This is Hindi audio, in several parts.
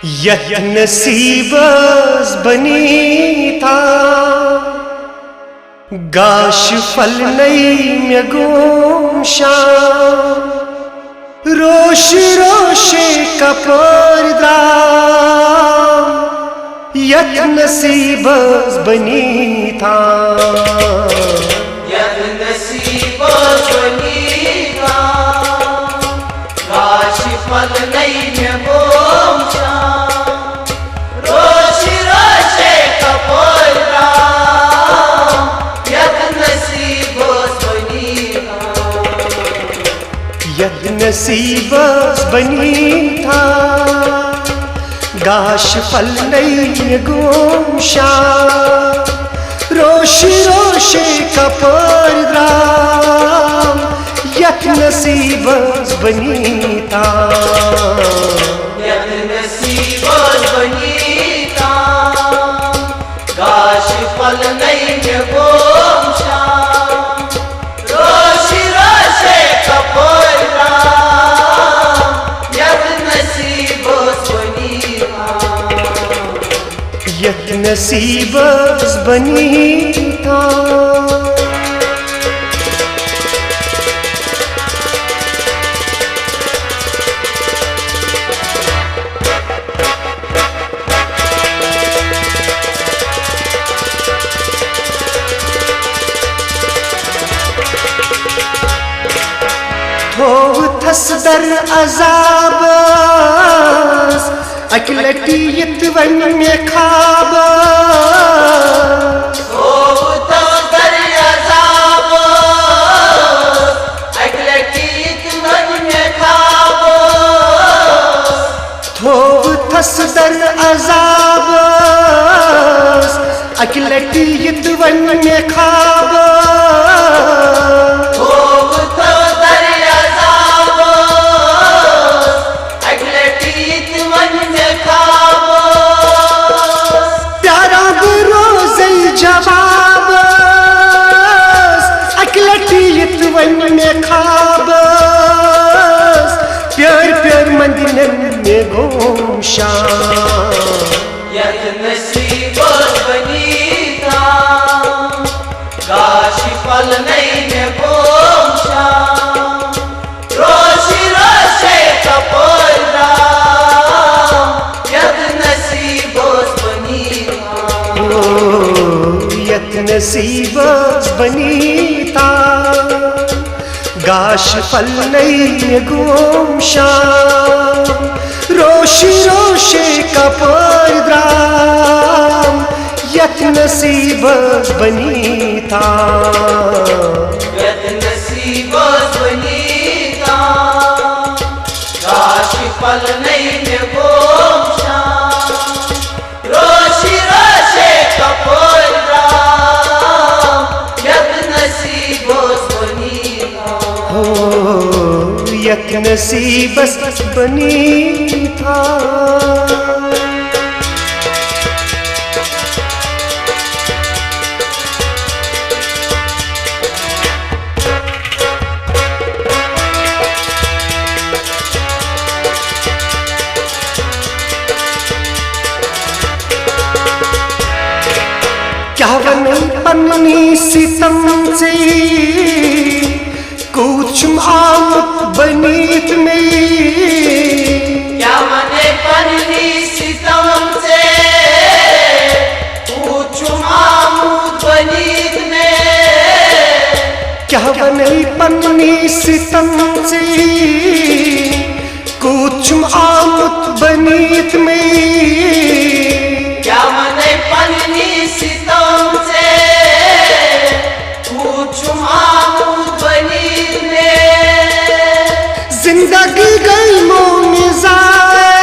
यह नसीब बनी था गाश फल नहीं में गोमशा रोश रोशे कपर्दा यह नसीब बनी था यह नसीब बनी था गाश फल नहीं में गोमशा रोश रोशे कपर्दा यह नसीब बनी था यह नसीब बनी था गाश फल नहीं गोमशा रोश रोशे कपर्दा यह नसीब बनी था यह नसीब बनी था गाश फल नहीं में गोमशा रोश रोशे कपर्दा यह नसीब बनी था यह नसीब बनी था। थसदर अजाब अकलटी यतवन में खाब थसदर अजाब अकलटी यतवन में खाब थसदर अजाब अकलटी यतवन में खाब जवाब अकलटी में खाब प्यार प्यार मंदिर में गोमशा यह नसीब बनी था गाश फल नहीं में गोमशा रोश रोशे कपर्दा यह नसीब बनी था यह नसीब बनी था गाश फल नहीं गोमशा रोश रोशे कपर्दा यह नसीब बनी था यह नसीब बनी था गाश फल नहीं में गोमशा रोश रोशे कपर्दा यह नसीब बनी था यह नसीब बनी था। क्या बनी पन्नी सितम से कुछ आमत बनीत में क्या मने पन्नी सितम से कुछ आमत बनीत में क्या बनी पन्नी सितम से कुछ आमत बनीत में क्या मने पन्नी सितम से कुछ आमद बनीत में जिंदगी गई मोमिज़ाए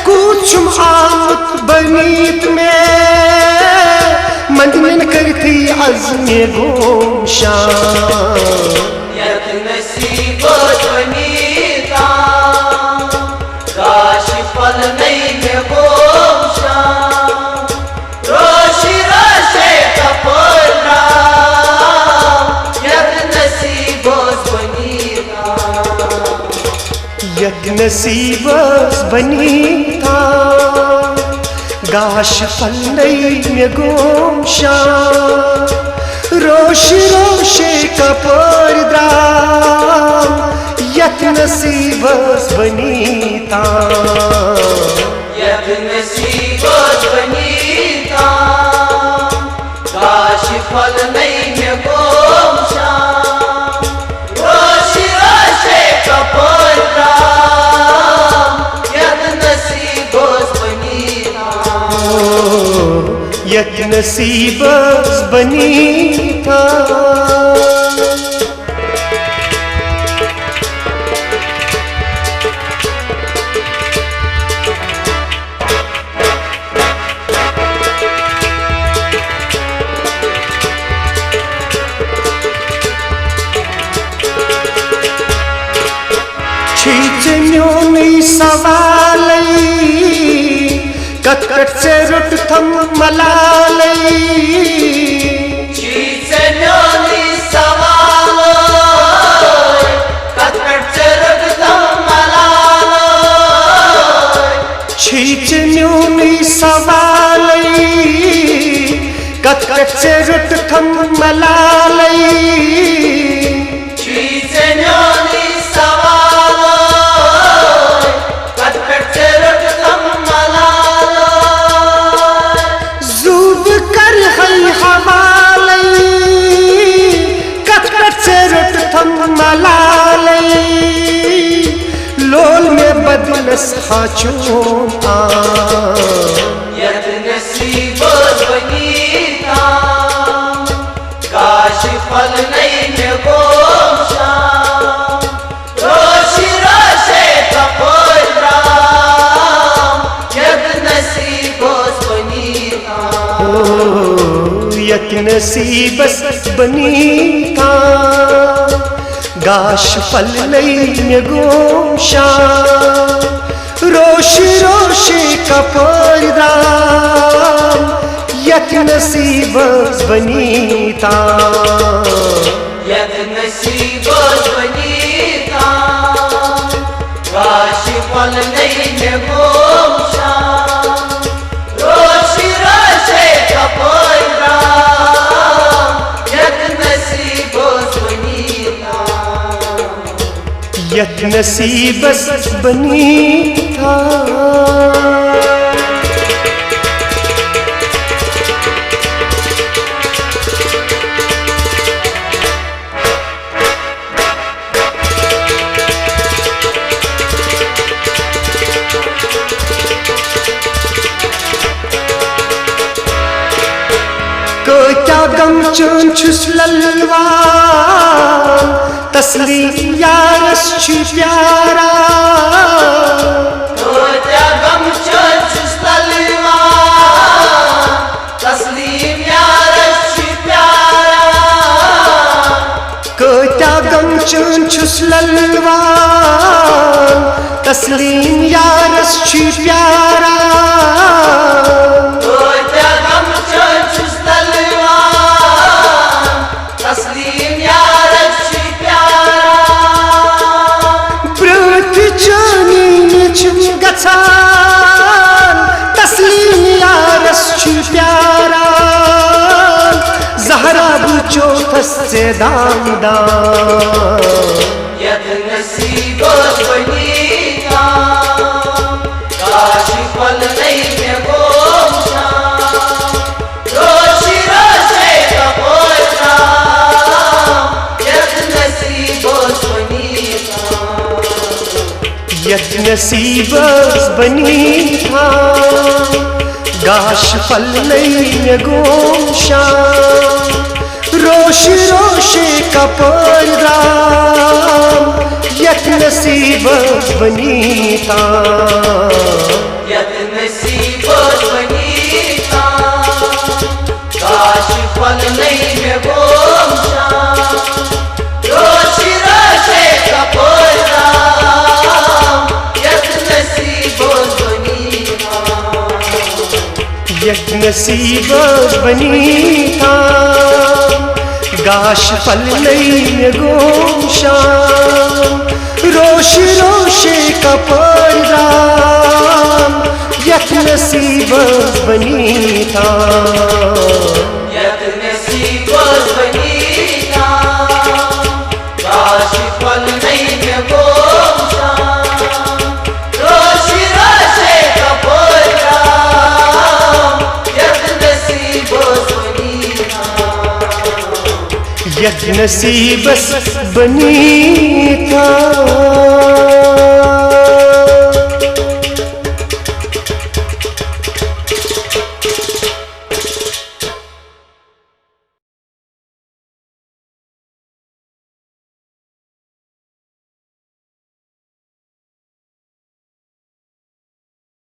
कुछ आमत बनीत में मन करती अज़्मे गोमशा यह नसीब बनी था गाश फल नहीं में गोमशा रोश रोशे कपर्दा यह नसीब बनी था यह नसीब बनी था गाश पल्लै में गोमशा रोश रोशे कपर द्राम यत नसीब बनी था यत नसीब बनी था गाश पल्लै में गोमशा रोश रोशे कपर द्राम यत नसीब बनी यत नसीब बनी था छीचन्यों में सवालै कटकट से रुट थम मलालै छीचन्यों में सवालै कटकट से रुट थम मलालै छीचन्यों में सवालै कटकट से रुट थम मलालै लोल में बदलस हाचों यत नसीब बनी था गाश पल्लै में गोमशा रोश रोशे कपर द्राम यत नसीब बनी था यत नसीब बनी था गाश पल्लै में गोमशा रोश रोशे कपर द्राम यत नसीब बनी था यत नसीब बनी था गाश पल्लै में गोमशा रोश रोशे कपर द्राम यत नसीब बनी यत नसीब बनी था क्या गम चुन छुस ललवा तस्लीम यारस छी प्यारा क्या गम चुन छुस ललवा तस्लीम यारस छी प्यारा क्या गम चुन छुस ललवा तस्लीम यारस छी प्यारा तस्लीम यारस छी प्यारा ब्रत जानी छुम गछान तस्लीम यारस छी प्यारा जहरा बुचो से दामदार यत नसीब बनी था गाश पल्लै में गोमशा रोश रोशे कपर द्राम यत नसीब बनी था यत नसीब बनी था गाश पल्लै में गोमशा रोश रोशे कपर द्राम यत नसीब बनी था यत नसीब बनी था गाश पल्लै में गोमशा रोश रोशे कपर द्राम यत नसीब बनी था यत नसीब बनी था गाश पल्लै में गोमशा रोश रोशे का पैगाम यत नसीब बनी था, यत नसीब बनी था, काश पल नहीं में वो रोश रोशे का पैगाम यत नसीब बनी था, यत नसीब बनी था।